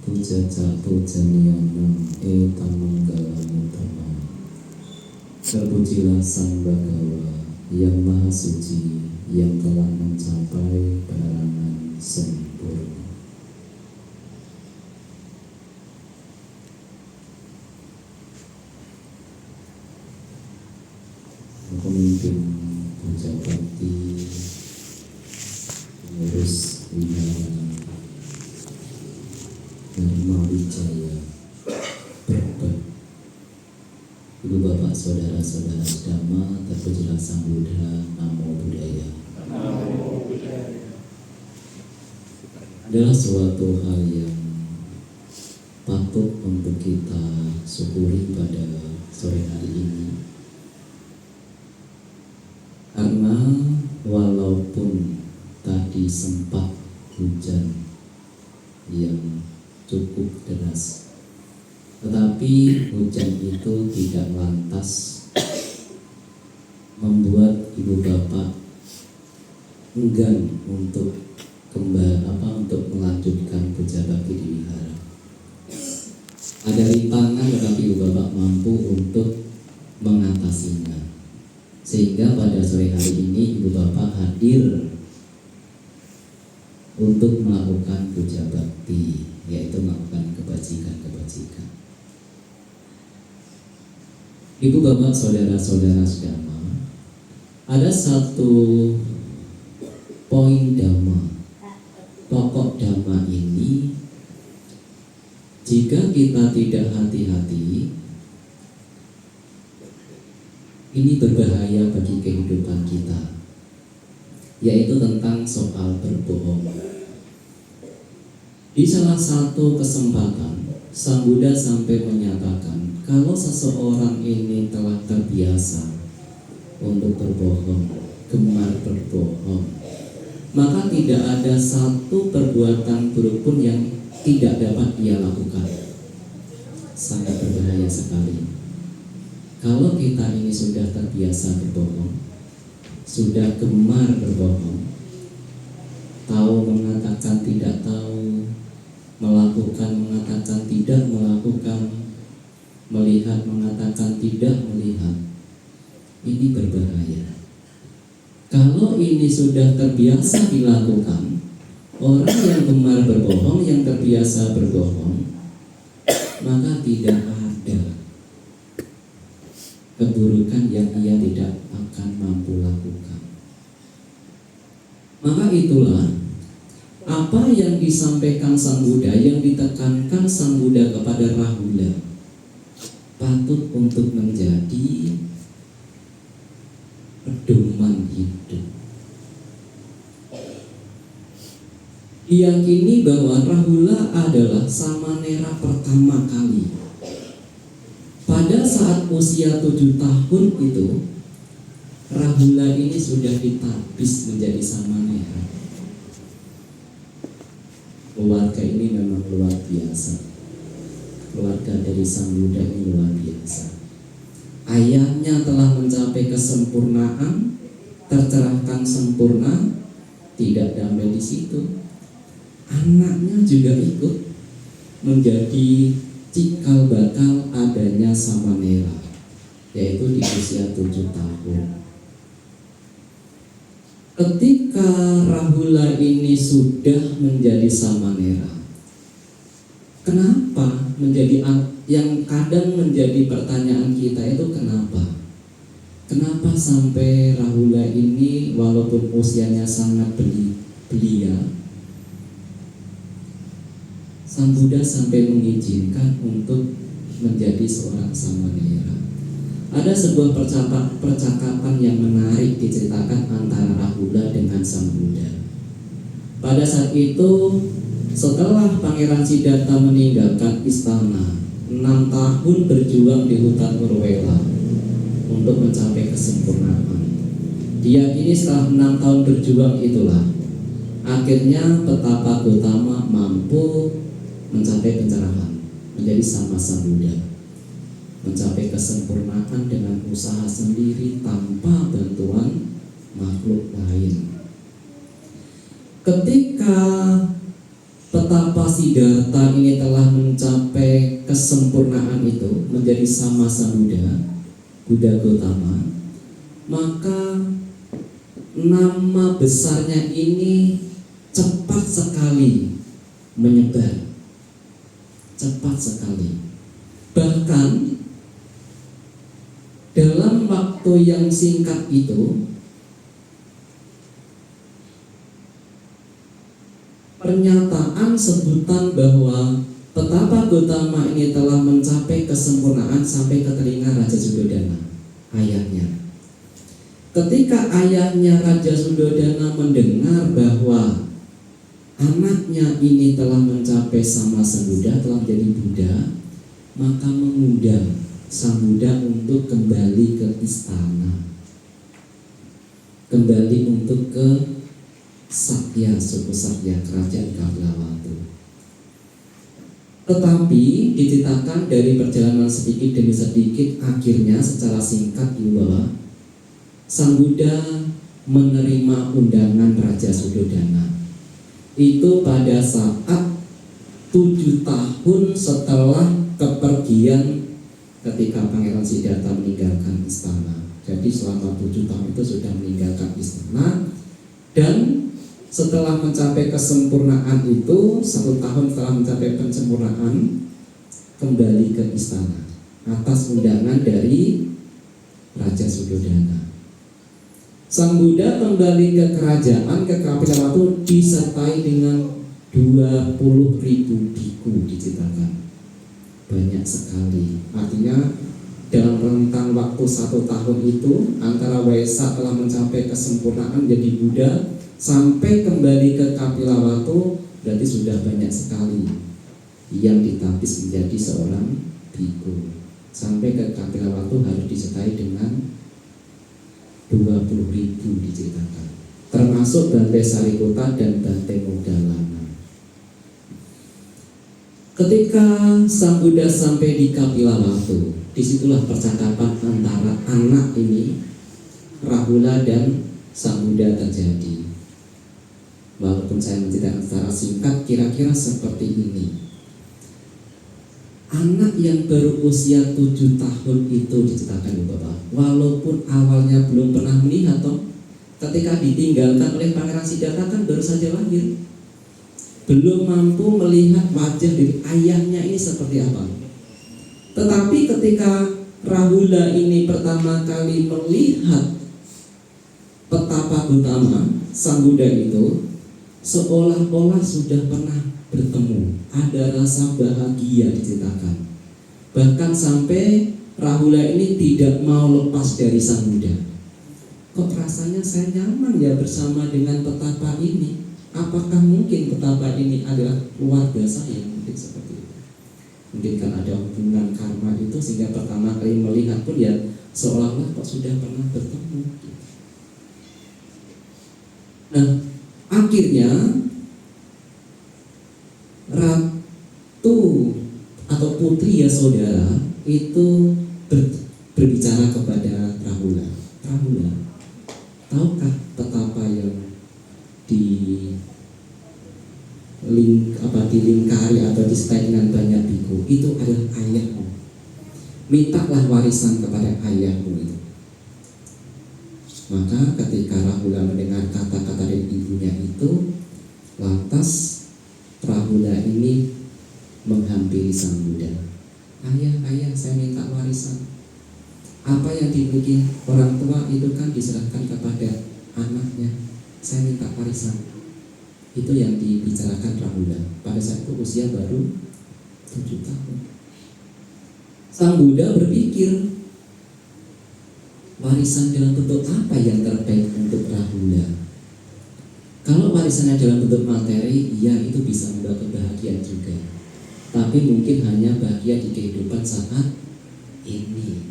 Pujaca pujaniyana etam manggalam utama. Terpujilah Sang Bagawa yang Maha Suci, yang telah mencapai penerangan sempurna. Pemimpin puja bakti, pengurus wihara Dharma Wijaya Perbat, Ibu Bapak Saudara-saudara sedama, terpujilah Sang Buddha, Namo Buddhaya. Adalah suatu hal yang patut untuk kita syukuri pada sore hari ini. Karena walaupun tadi sempat hujan yang cukup deras, tetapi hujan itu tidak lantas membuat ibu bapak enggan untuk untuk melanjutkan puja bakti di wihara. Ada rintangan, tetapi ibu bapak mampu untuk mengatasinya. Sehingga pada sore hari ini ibu bapak hadir untuk melakukan puja bakti, yaitu melakukan kebajikan-kebajikan. Ibu bapak saudara-saudara sedama, ada satu poin dhamma, pokok dhamma ini jika kita tidak hati-hati, ini berbahaya bagi kehidupan kita, yaitu tentang soal berbohong. Di salah satu kesempatan, Sang Buddha sampai menyatakan kalau seseorang ini telah terbiasa untuk berbohong, gemar berbohong, maka tidak ada satu perbuatan buruk pun yang tidak dapat ia lakukan. Sangat berbahaya sekali. Kalau kita ini sudah terbiasa berbohong, sudah gemar berbohong, tahu mengatakan tidak tahu, melakukan mengatakan tidak melakukan, melihat mengatakan tidak melihat, ini berbahaya. Kalau ini sudah terbiasa dilakukan, orang yang gemar berbohong, yang terbiasa berbohong, maka tidak ada keburukan yang ia tidak akan mampu lakukan. Maka itulah apa yang disampaikan Sang Buddha, yang ditekankan Sang Buddha kepada Rahula, patut untuk menjadi pedoman hidup. Diyakini bahwa Rahula adalah samanera pertama kali. Pada saat usia 7 tahun itu, Rahula ini sudah ditabis menjadi samanera. Keluarga ini memang luar biasa. Keluarga dari Sang Buddha ini luar biasa. Ayahnya telah mencapai kesempurnaan, tercerahkan sempurna, tidak damai di situ. Anaknya juga ikut menjadi cikal bakal adanya samanera, yaitu di usia 7 tahun. Ketika Rahula ini sudah menjadi samanera, kenapa menjadi yang kadang menjadi pertanyaan kita itu kenapa? Kenapa sampai Rahula ini walaupun usianya sangat belia, Sang Buddha sampai mengizinkan untuk menjadi seorang samanera. Ada sebuah percakapan yang menarik diceritakan antara Rahula dengan Sang Buddha. Pada saat itu, setelah Pangeran Siddhartha meninggalkan istana, 6 tahun berjuang di hutan Urwela untuk mencapai kesempurnaan. Dia ini setelah 6 tahun berjuang itulah akhirnya Petapa Gotama mampu mencapai pencerahan, menjadi sama Sang Buddha, mencapai kesempurnaan dengan usaha sendiri tanpa bantuan makhluk lain. Ketika Petapa Siddhartha ini telah mencapai kesempurnaan itu, menjadi sama sang Buddha Gautama, maka nama besarnya ini cepat sekali menyebar, cepat sekali. Bahkan dalam waktu yang singkat itu, pernyataan sebutan bahwa betapa Gautama ini telah mencapai kesempurnaan sampai ke telinga Raja Suddhodana, ayahnya. Ketika ayahnya Raja Suddhodana mendengar bahwa anaknya ini telah mencapai sama sang Buddha, telah menjadi Buddha, maka mengundang sang Buddha untuk kembali ke istana, kembali untuk ke Sakya, suku Sakya, kerajaan Kapilawatu. Tetapi diceritakan dari perjalanan sedikit demi sedikit, akhirnya secara singkat bahwa sang Buddha menerima undangan Raja Suddhodana. Itu pada saat 7 tahun setelah kepergian ketika Pangeran Siddhartha meninggalkan istana. Jadi selama 7 tahun itu sudah meninggalkan istana, dan setelah mencapai kesempurnaan itu, 1 tahun setelah mencapai penyempurnaan, kembali ke istana atas undangan dari Raja Suddhodana. Sang Buddha kembali ke kerajaan, ke Kapilawatu, disertai dengan 20.000 biku, diceritakan. Banyak sekali. Artinya dalam rentang waktu 1 tahun itu, antara Waisa telah mencapai kesempurnaan menjadi Buddha sampai kembali ke Kapilawatu, berarti sudah banyak sekali yang ditapis menjadi seorang biku. Sampai ke Kapilawatu harus disertai dengan 20.000, diceritakan, termasuk Bante Sariputta dan Bante Moggallana. Ketika sang Buddha sampai di Kapilawatu, disitulah percakapan antara anak ini, Rahula, dan sang Buddha terjadi. Walaupun saya menceritakan secara singkat, kira-kira seperti ini. Anak yang baru usia 7 tahun itu, diceritakan Bapak, walaupun awalnya belum pernah melihat, ketika ditinggalkan oleh Pangeran Siddhartha, kan baru saja lahir, belum mampu melihat wajah dari ayahnya ini seperti apa. Tetapi ketika Rahula ini pertama kali melihat betapa Gautama, sang Buddha itu, seolah-olah sudah pernah bertemu, ada rasa bahagia, diceritakan. Bahkan sampai Rahula ini tidak mau lepas dari sang Buddha. Kok rasanya saya nyaman ya bersama dengan petapa ini? Apakah mungkin petapa ini adalah keluarga saya? Mungkin seperti itu. Mungkin kan ada hubungan karma itu, sehingga pertama kali melihat pun ya seolah-olah kok sudah pernah bertemu. Nah, akhirnya Ratu atau Putri Yasodhara itu berbicara kepada Rahula. Rahula, tahukah betapa yang dilingkari atau disertai dengan banyak biku itu adalah ayahmu? Mintalah warisan kepada ayahmu itu. Maka ketika Rahula mendengar kata-kata dari ibunya itu, lantas Rahula ini menghampiri sang Buddha. Ayah, saya minta warisan. Apa yang dimiliki orang tua itu kan diserahkan kepada anaknya. Saya minta warisan. Itu yang dibicarakan Rahula. Pada saat itu usia baru 7 tahun. Sang Buddha berpikir, warisan dalam bentuk apa yang terbaik untuk Rahula? Kalau warisannya dalam bentuk materi, ya itu bisa membawa kebahagiaan juga. Tapi mungkin hanya bahagia di kehidupan saat ini.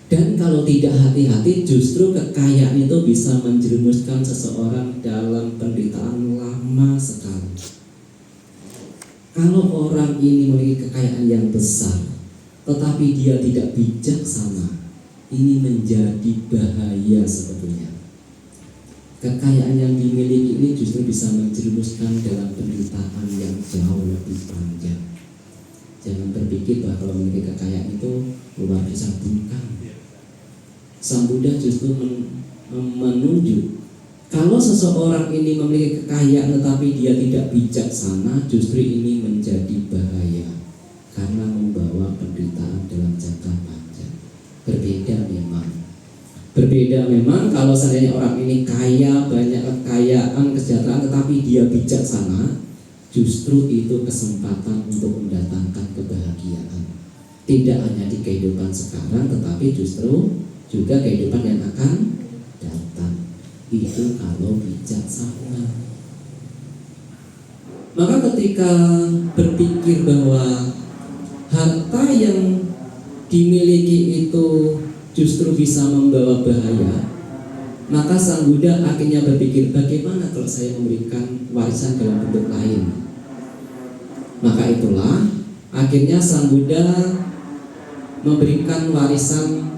Dan kalau tidak hati-hati, justru kekayaan itu bisa menjerumuskan seseorang dalam penderitaan lama sekali. Kalau orang ini memiliki kekayaan yang besar, tetapi dia tidak bijaksana, ini menjadi bahaya sebetulnya. Kekayaan yang dimiliki ini justru bisa menjerumuskan dalam penderitaan yang jauh lebih panjang. Jangan berpikir bahwa kalau memiliki kekayaan itu luar biasa, bukan. Sang Buddha justru menunjuk kalau seseorang ini memiliki kekayaan tetapi dia tidak bijaksana, justru ini menjadi bahaya karena membawa penderitaan dalam jangka panjang. Berbeda memang kalau seandainya orang ini kaya, banyak kekayaan, kesejahteraan, tetapi dia bijaksana, justru itu kesempatan untuk mendatangkan kebahagiaan. Tidak hanya di kehidupan sekarang, tetapi justru juga kehidupan yang akan datang. Itu kalau bijaksana. Maka ketika berpikir bahwa harta yang dimiliki itu justru bisa membawa bahaya, maka Sang Buddha akhirnya berpikir, bagaimana kalau saya memberikan warisan dalam bentuk lain? Maka itulah akhirnya Sang Buddha memberikan warisan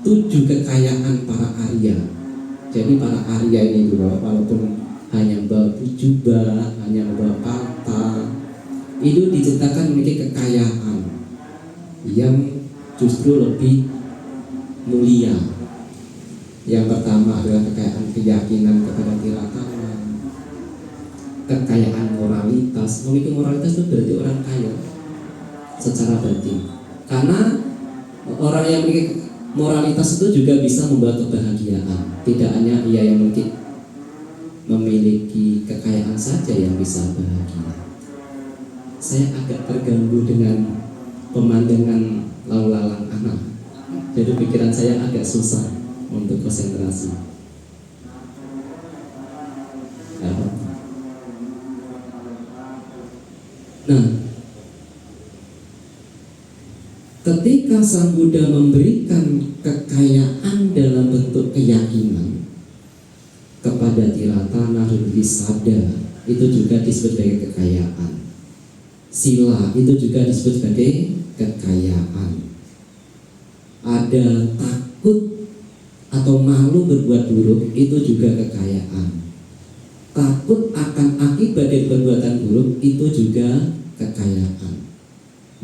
7 kekayaan para Arya. Jadi para Arya ini juga walaupun hanya membawa jubah, hanya membawa pata, itu diceritakan memiliki kekayaan yang justru lebih mulia. Yang pertama adalah kekayaan keyakinan kepada Tiratana, kekayaan moralitas. Memiliki moralitas itu berarti orang kaya secara batin. Karena orang yang memiliki moralitas itu juga bisa membawa kebahagiaan. Tidak hanya ia yang memiliki kekayaan saja yang bisa bahagia. Saya agak terganggu dengan pemandangan lalu lalang anak. Jadi pikiran saya agak susah untuk konsentrasi. Nah, ketika Sang Buddha memberikan kekayaan dalam bentuk keyakinan kepada Tiratana dan Wisada, itu juga disebut sebagai kekayaan. Sila itu juga disebut sebagai kekayaan. Ada takut atau malu berbuat buruk, itu juga kekayaan. Takut akan akibat dari perbuatan buruk, itu juga kekayaan.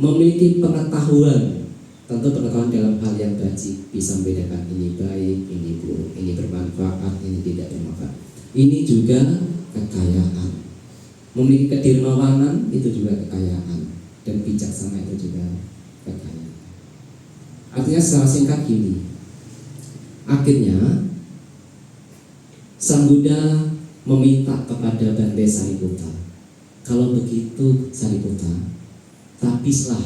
Memiliki pengetahuan, tentu pengetahuan dalam hal yang baik, bisa membedakan ini baik, ini buruk, ini bermanfaat, ini tidak bermanfaat. Ini juga kekayaan. Memiliki kedermawanan, itu juga kekayaan. Dan bijaksana itu juga kekayaan. Artinya secara singkat gini, akhirnya Sang Buddha meminta kepada Bante Sariputta, kalau begitu Sariputta, tapislah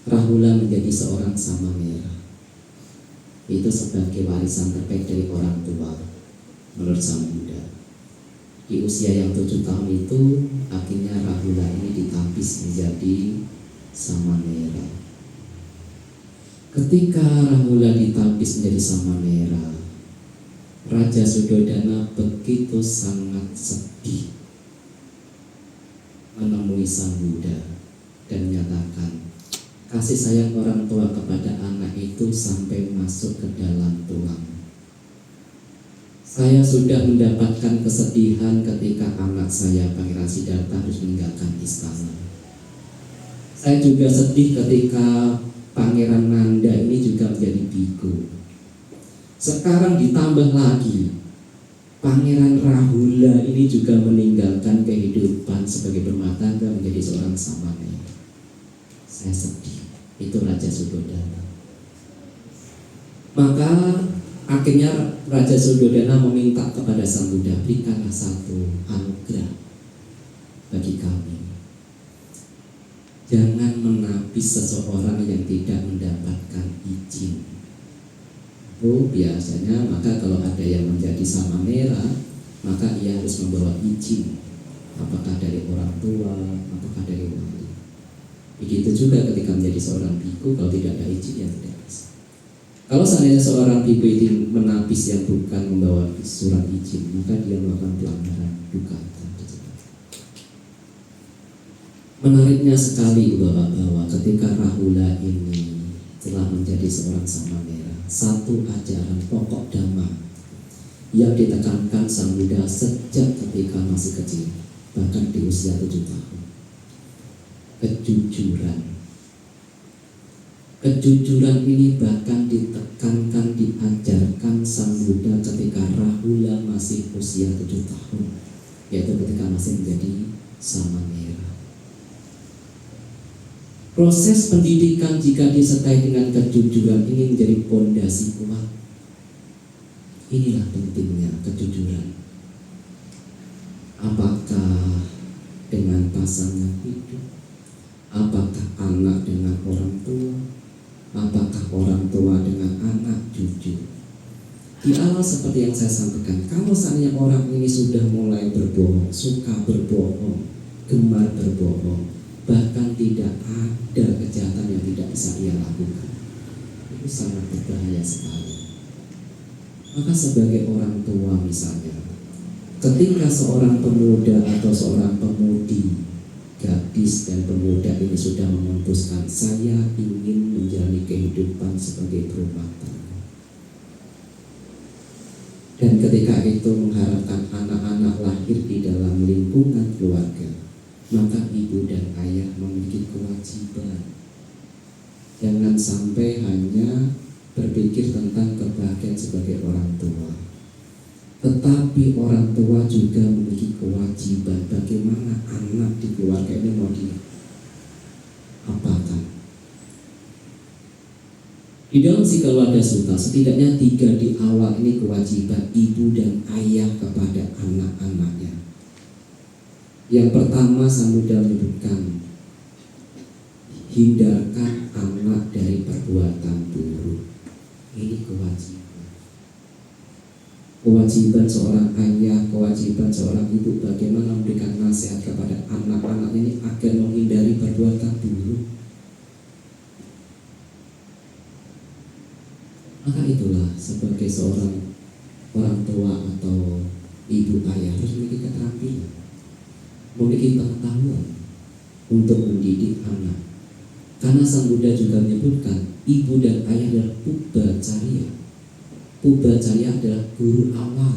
Rahula menjadi seorang Samanera. Itu sebagai warisan terbaik dari orang tua menurut Sang Buddha. Di usia yang 7 tahun itu, akhirnya Rahula ini ditapis menjadi Samanera. Ketika Rahula ditapis menjadi Samanera, Raja Suddhodana begitu sangat sedih menemui Sang Buddha dan menyatakan, kasih sayang orang tua kepada anak itu sampai masuk ke dalam tulang. Saya sudah mendapatkan kesedihan ketika anak saya Pangeran Siddhartha harus meninggalkan istana. Saya juga sedih ketika Pangeran Nanda ini juga menjadi biku. Sekarang ditambah lagi Pangeran Rahula ini juga meninggalkan kehidupan sebagai berumah tangga menjadi seorang Samanera. Saya sedih. Itu Raja Suddhodana. Maka akhirnya Raja Suddhodana meminta kepada Sang Buddha, berikanlah satu anugerah bagi kami. Jangan menapis seseorang yang tidak mendapatkan izin. Oh, biasanya maka kalau ada yang menjadi Samanera, maka ia harus membawa izin, apakah dari orang tua, apakah dari wali. Begitu juga ketika menjadi seorang biku, kalau tidak ada izin ya tidak bisa. Kalau seandainya seorang biku itu menapis yang bukan membawa surat izin, maka dia melakukan pelanggaran dukata. Menariknya sekali bahwa ketika Rahula ini telah menjadi seorang Samanera, satu ajaran pokok Dhamma yang ditekankan Sang Buddha sejak ketika masih kecil, bahkan di usia 7 tahun. kejujuran. Kejujuran ini bahkan ditekankan, diajarkan Sang Buddha ketika Rahula masih usia 7 tahun, yaitu ketika masih menjadi samanera. Proses pendidikan jika disertai dengan kejujuran ini menjadi pondasi kuat. Inilah pentingnya kejujuran. Apakah dengan pasangan hidup, apakah anak dengan orang tua, apakah orang tua dengan anak jujur. Di awal seperti yang saya sampaikan, kalau seandainya orang ini sudah mulai berbohong, suka berbohong, gemar berbohong, bahkan tidak ada kejahatan yang tidak bisa ia lakukan, itu sangat berbahaya sekali. Maka sebagai orang tua misalnya, ketika seorang pemuda atau seorang pemudi, gadis dan pemuda ini sudah memutuskan saya ingin menjalani kehidupan sebagai berumah tangga, dan ketika itu mengharapkan anak-anak lahir di dalam lingkungan keluarga, maka ibu dan ayah memiliki kewajiban. Jangan sampai hanya berpikir tentang kebahagiaan sebagai orang tua, tetapi orang tua juga memiliki kewajiban bagaimana anak di keluarga ini mau diapakan. Di dalam Sikawada Sutta setidaknya 3 di awal ini kewajiban ibu dan ayah kepada anak-anaknya. Yang pertama, Sang Buddha menyebutkan hindarkan anak dari perbuatan buruk. Ini kewajiban. Kewajiban seorang ayah, kewajiban seorang ibu bagaimana memberikan nasihat kepada anak-anak ini agar menghindari perbuatan buruk. Maka itulah sebagai seorang orang tua atau ibu ayah harus memiliki keterampilan, memiliki pengetahuan untuk mendidik anak. Karena Sang Buddha juga menyebutkan ibu dan ayah adalah pubbacariya. Pubbacariya adalah guru awal,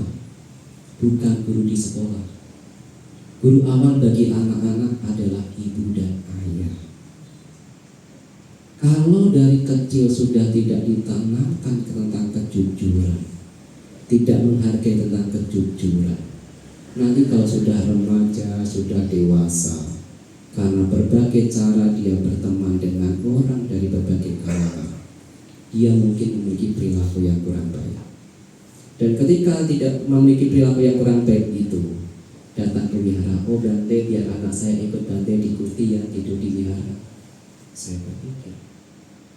bukan guru di sekolah. Guru awal bagi anak-anak adalah ibu dan ayah. Kalau dari kecil sudah tidak ditanamkan tentang kejujuran, tidak menghargai tentang kejujuran, nanti kalau sudah remaja, sudah dewasa, karena berbagai cara dia berteman dengan orang dari berbagai kalangan, dia mungkin memiliki perilaku yang kurang baik. Dan ketika tidak memiliki perilaku yang kurang baik itu, datang ke wihara, oh Bante biar anak saya ikut Bante diikuti ya, tidur di wihara. Saya berpikir,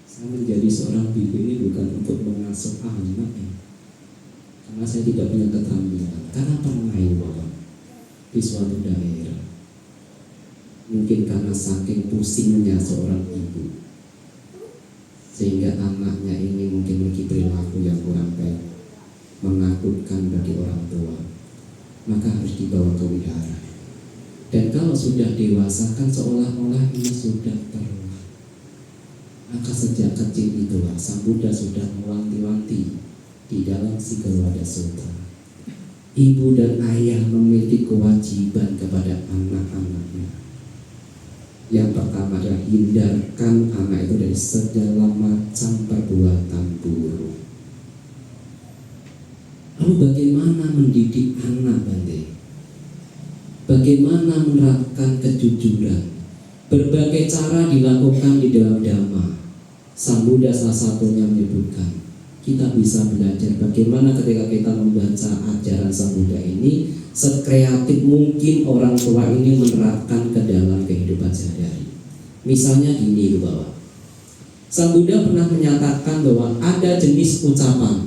saya menjadi seorang biku ini bukan untuk mengasuh anak ya, karena saya tidak punya keterampilan, karena pernah di suatu daerah. Mungkin karena saking pusingnya seorang ibu, sehingga anaknya ini mungkin memiliki perilaku yang kurang baik, menakutkan bagi orang tua, maka harus dibawa ke wihara. Dan kalau sudah dewasa kan seolah-olah ini sudah terlalu. Maka sejak kecil itulah Sang Buddha sudah mewanti-wanti di dalam Sikawada Sutta. Ibu dan ayah memiliki kewajiban kepada anak-anaknya. Yang pertama adalah hindarkan anak itu dari segala macam perbuatan buruk. Lalu bagaimana mendidik anak, Bante? Bagaimana menerapkan kejujuran? Berbagai cara dilakukan di dalam Dhamma. Sang Buddha salah satunya menyebutkan kita bisa belajar bagaimana ketika kita membaca ajaran Sang Buddha ini, sekreatif mungkin orang tua ini menerapkan ke dalam kehidupan sehari-hari. Misalnya gini di bawah, Sang Buddha pernah menyatakan bahwa ada jenis ucapan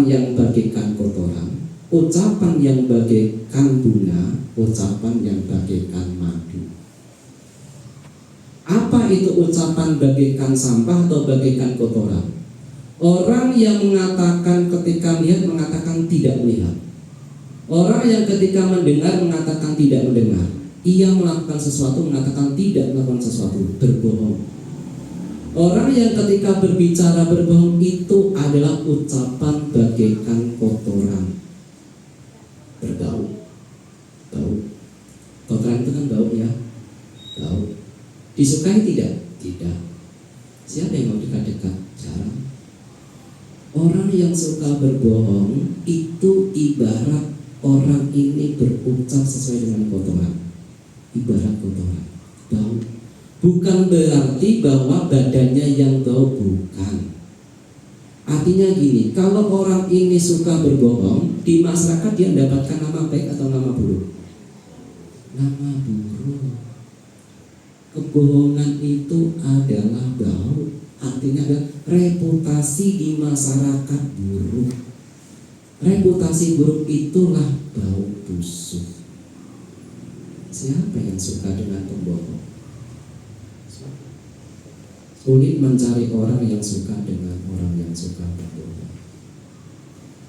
yang bagaikan kotoran, ucapan yang bagaikan bunga, ucapan yang bagaikan madu. Apa itu ucapan bagaikan sampah atau bagaikan kotoran? Orang yang mengatakan ketika melihat mengatakan tidak melihat. Orang yang ketika mendengar mengatakan tidak mendengar. Ia melakukan sesuatu mengatakan tidak melakukan sesuatu, berbohong. Orang yang ketika berbicara berbohong itu adalah ucapan bagaikan kotoran, berbau. Bau. Kotoran itu kan bau ya. Disukai tidak? Tidak. Siapa yang mau dekat-dekat? Jarang. Orang yang suka berbohong itu ibarat orang ini berucap sesuai dengan kotoran. Ibarat kotoran, bau. Bukan berarti bahwa badannya yang bau, bukan. Artinya gini, kalau orang ini suka berbohong, di masyarakat dia mendapatkan nama baik atau nama buruk? Nama buruk. Kebohongan itu adalah bau, artinya adalah reputasi di masyarakat buruk. Reputasi buruk itulah bau busuk. Siapa yang suka dengan pembohong? Sulit mencari orang yang suka dengan orang yang suka berbohong.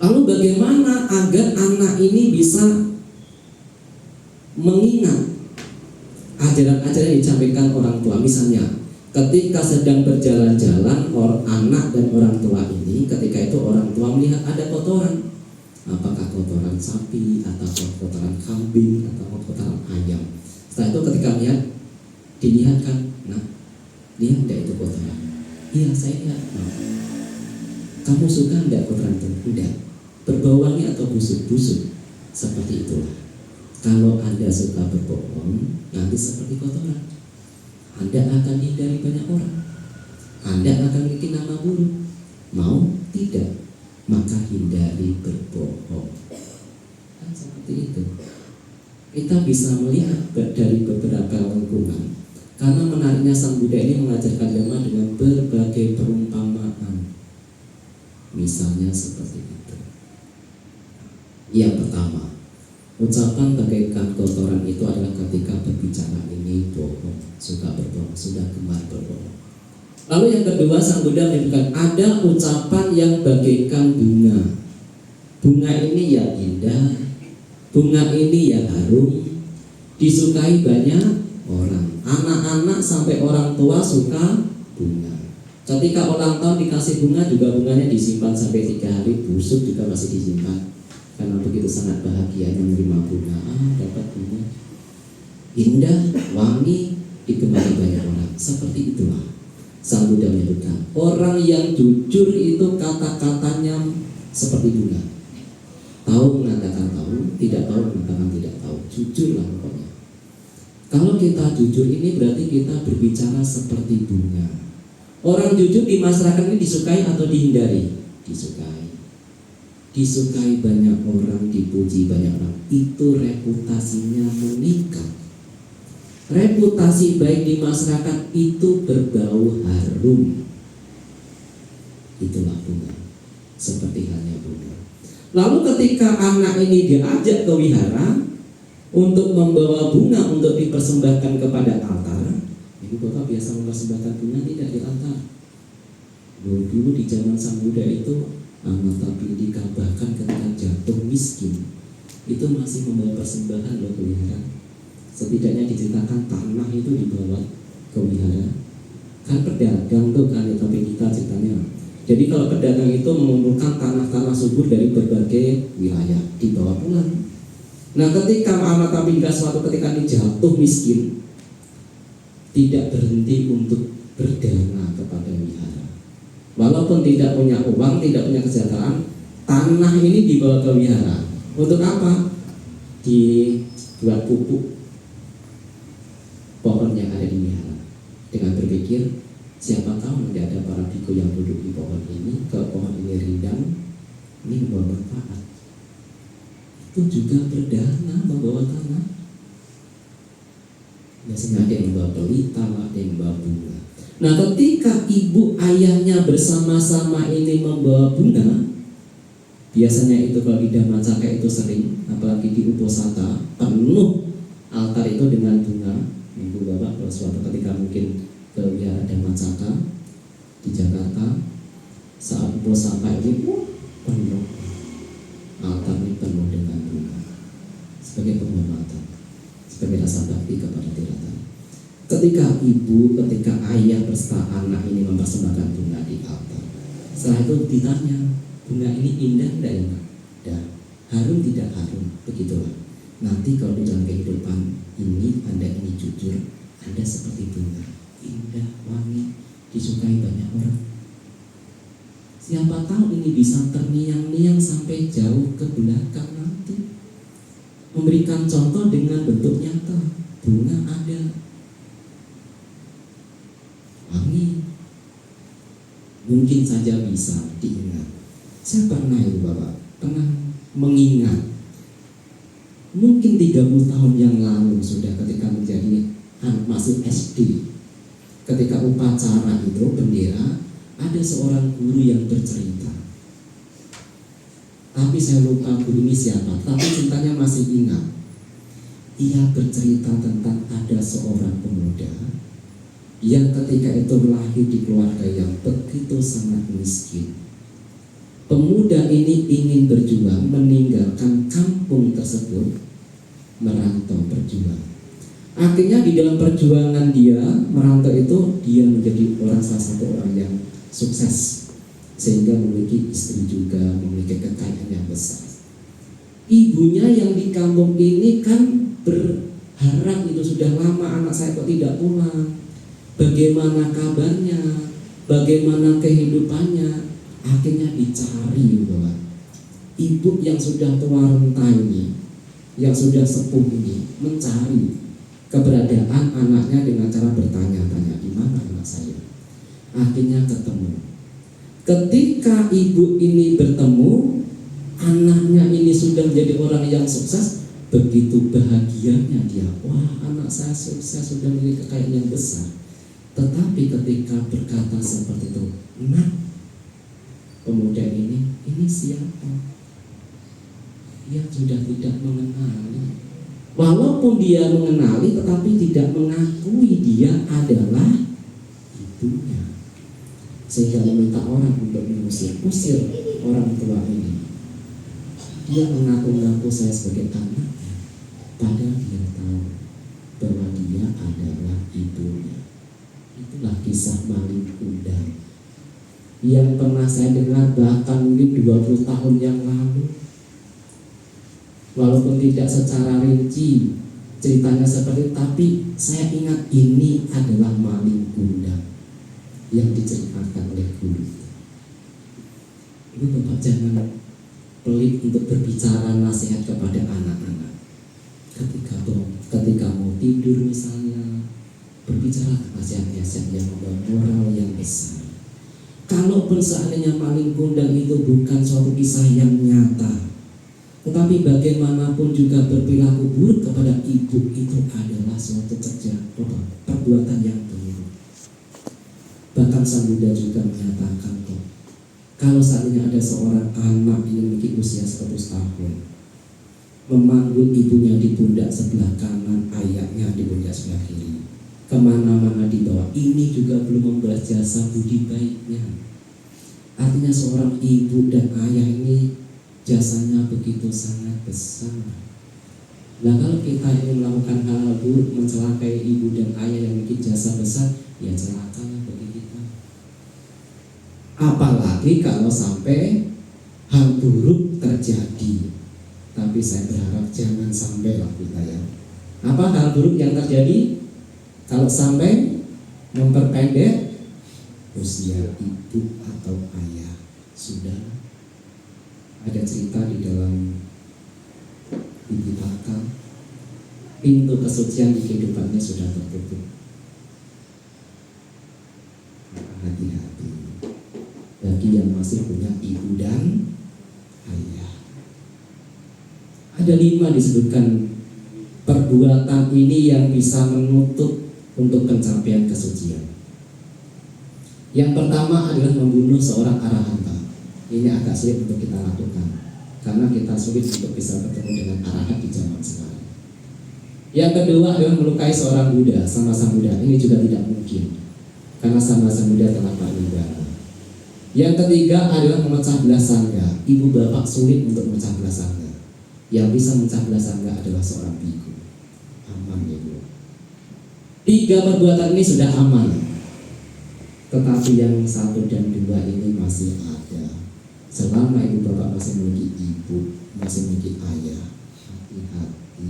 Lalu bagaimana agar anak ini bisa mengingat ajaran-ajaran yang disampaikan orang tua? Misalnya, ketika sedang berjalan-jalan anak dan orang tua ini, ketika itu orang tua melihat ada kotoran, apakah kotoran sapi atau kotoran kambing atau kotoran ayam. Setelah itu ketika dilihat kan, nah, lihat enggak itu kotoran? Iya, saya lihat. Nah, kamu suka enggak kotoran itu? Enggak. Berbau wangi atau busuk-busuk? Seperti itulah. Kalau Anda suka berbohong, nanti seperti kotoran. Anda akan hindari banyak orang. Anda akan bikin nama buruk. Mau? Tidak. Maka hindari berbohong. Kan seperti itu. Kita bisa melihat dari beberapa lingkungan. Karena menariknya Sang Buddha ini mengajarkan dhamma dengan berbagai perumpamaan. Misalnya seperti itu. Yang pertama, ucapan bagaikan kotoran itu adalah ketika berbicara ini bohong, suka berbohong, sudah gemar berbohong. Lalu yang kedua, Sang Buddha menyebutkan ada ucapan yang bagaikan bunga. Bunga ini ya indah, bunga ini ya harum, disukai banyak orang. Anak-anak sampai orang tua suka bunga. Ketika ulang tahun dikasih bunga, juga bunganya disimpan sampai 3 hari, busuk juga masih disimpan. Karena begitu sangat bahagianya menerima bunga. Dapat bunga indah, wangi, digemari banyak orang. Seperti itulah Sang Buddha menyebutkan orang yang jujur itu kata-katanya seperti bunga. Tahu mengatakan tahu, tidak tahu mengatakan tidak tahu. Jujurlah pokoknya. Kalau kita jujur ini berarti kita berbicara seperti bunga. Orang jujur di masyarakat ini disukai atau dihindari? Disukai. Disukai banyak orang, dipuji banyak orang. Itu reputasinya meningkat. Reputasi baik di masyarakat itu berbau harum. Itulah bunga. Seperti halnya bunga. Lalu ketika anak ini diajak ke wihara untuk membawa bunga untuk dipersembahkan kepada altar, ibu bapak biasa mempersembahkan bunga tidak di altar. Dulu di zaman Sang Buddha itu Anathapindika bahkan ketika jatuh miskin itu masih membawa persembahan loh ke wihara. Setidaknya diceritakan tanah itu dibawa ke wihara. Kan pedagang tuh kan Anathapindika ceritanya. Jadi kalau pedagang itu mengumpulkan tanah-tanah subur dari berbagai wilayah dibawa pulang. Nah ketika Anathapindika suatu ketika ini jatuh miskin, tidak berhenti untuk berdana kepada wihara. Walaupun tidak punya uang, tidak punya kesejahteraan, tanah ini dibawa ke wihara. Untuk apa? Dibuat pupuk pohon yang ada di wihara. Dengan berpikir, siapa tahu nanti ada para biku yang duduk di pohon ini, kalau pohon ini rindang, ini membawa manfaat. Itu juga berdana membawa tanah. Biasanya ada yang membawa pelita, ada yang membawa bunga. Nah ketika ibu ayahnya bersama-sama ini membawa bunga, biasanya itu kalau di Dhammacakka itu sering, apalagi di Uposatha, penuh altar itu dengan bunga. Ibu bapak kalau suatu ketika mungkin ke wihara Dhammacakka di Jakarta, saat Uposatha ini penuh altar ini penuh dengan bunga sebagai penghormatan, sebagai rasa bakti kepada Tirtha. Ketika ibu, ketika ayah beserta anak ini mempersembahkan bunga di altar, setelah itu ditanya, bunga ini indah tidak ya? Dan harum tidak harum? Begitulah. Nanti kalau di dalam kehidupan ini Anda ini jujur, Anda seperti bunga, indah, wangi, disukai banyak orang. Siapa tahu ini bisa terngiang-ngiang sampai jauh ke belakang nanti. Memberikan contoh dengan bentuk nyata. Bunga ada, wangi, mungkin saja bisa diingat. Saya pernah itu Bapak, pernah mengingat. Mungkin 30 tahun yang lalu sudah ketika menjadi masih SD. Ketika upacara itu bendera, ada seorang guru yang bercerita. Tapi saya lupa guru ini siapa, tapi ceritanya masih ingat. Ia bercerita tentang ada seorang pemuda yang ketika itu lahir di keluarga yang begitu sangat miskin. Pemuda ini ingin berjuang meninggalkan kampung tersebut, merantau berjuang. Akhirnya di dalam perjuangan dia merantau itu, dia menjadi salah satu orang yang sukses, sehingga memiliki istri juga, memiliki kekayaan yang besar. Ibunya yang di kampung ini kan berharap itu sudah lama anak saya kok tidak pulang. Bagaimana kabarnya? Bagaimana kehidupannya? Akhirnya dicari bahwa ibu yang sudah tua renta ini, yang sudah sepuh ini, mencari keberadaan anaknya dengan cara bertanya-tanya, di mana anak saya? Akhirnya ketemu. Ketika ibu ini bertemu, anaknya ini sudah menjadi orang yang sukses. Begitu bahagianya dia, wah anak saya sukses, sudah memiliki kekayaan yang besar. Tetapi ketika berkata seperti itu, nak, pemuda ini siapa? Dia sudah tidak mengenali. Walaupun dia mengenali, tetapi tidak mengakui dia adalah ibunya. Sehingga meminta orang untuk usir orang tua ini. Dia mengaku-ngaku saya sebagai anaknya, padahal dia tahu bahwa dia adalah ibunya. Itulah kisah maling kundang yang pernah saya dengar bahkan mungkin 20 tahun yang lalu. Walaupun tidak secara rinci ceritanya seperti itu, tapi saya ingat ini adalah maling kundang yang diceritakan oleh guru. Ibu Bapak jangan pelit untuk berbicara nasihat kepada anak-anak. Ketika mau tidur misalnya, berbicara nasihat-nasihat yang membawa moral yang besar. Kalaupun seandainya maling kundang itu bukan suatu kisah yang nyata, tetapi bagaimanapun juga berperilaku buruk kepada ibu itu adalah suatu perbuatan yang buruk. Bahkan Sang Buddha juga menyatakan kok, kalau seandainya ada seorang anak yang memiliki usia 100 tahun, memanggul ibunya di pundak sebelah kanan, ayahnya di pundak sebelah kiri, kemana-mana dibawa, ini juga belum membalas jasa budi baiknya. Artinya seorang ibu dan ayah ini jasanya begitu sangat besar. Nah kalau kita ingin melakukan hal-hal buruk, mencelakai ibu dan ayah yang memiliki jasa besar, ya celakalah bagi kita. Apalagi kalau sampai hal buruk terjadi. Tapi saya berharap jangan sampai lah kita ya. Apa hal buruk yang terjadi? Kalau sampai memperpendek usia ibu atau ayah. Sudah ada cerita di dalam Tipitaka, pintu kesucian di kehidupannya sudah tertutup. Hati-hati bagi yang masih punya ibu dan ayah. Ada 5 disebutkan perbuatan ini yang bisa menutup untuk pencapaian kesucian. Yang pertama adalah membunuh seorang arahanta. Ini agak sulit untuk kita lakukan karena kita sulit untuk bisa bertemu dengan arahat di zaman sekarang. Yang kedua adalah melukai seorang Buddha, sama Sang Buddha. Ini juga tidak mungkin karena sama Sang Buddha telah parinibbana. Yang ketiga adalah memecah belah sangga. Ibu bapak sulit untuk memecah belah sangga. Yang bisa memecah belah sangga adalah seorang biku. Aman ya Bu. 3 perbuatan ini sudah aman. Tetapi yang 1 dan 2 ini masih ada. Selama ibu bapak masih memiliki ibu, masih memiliki ayah, hati-hati.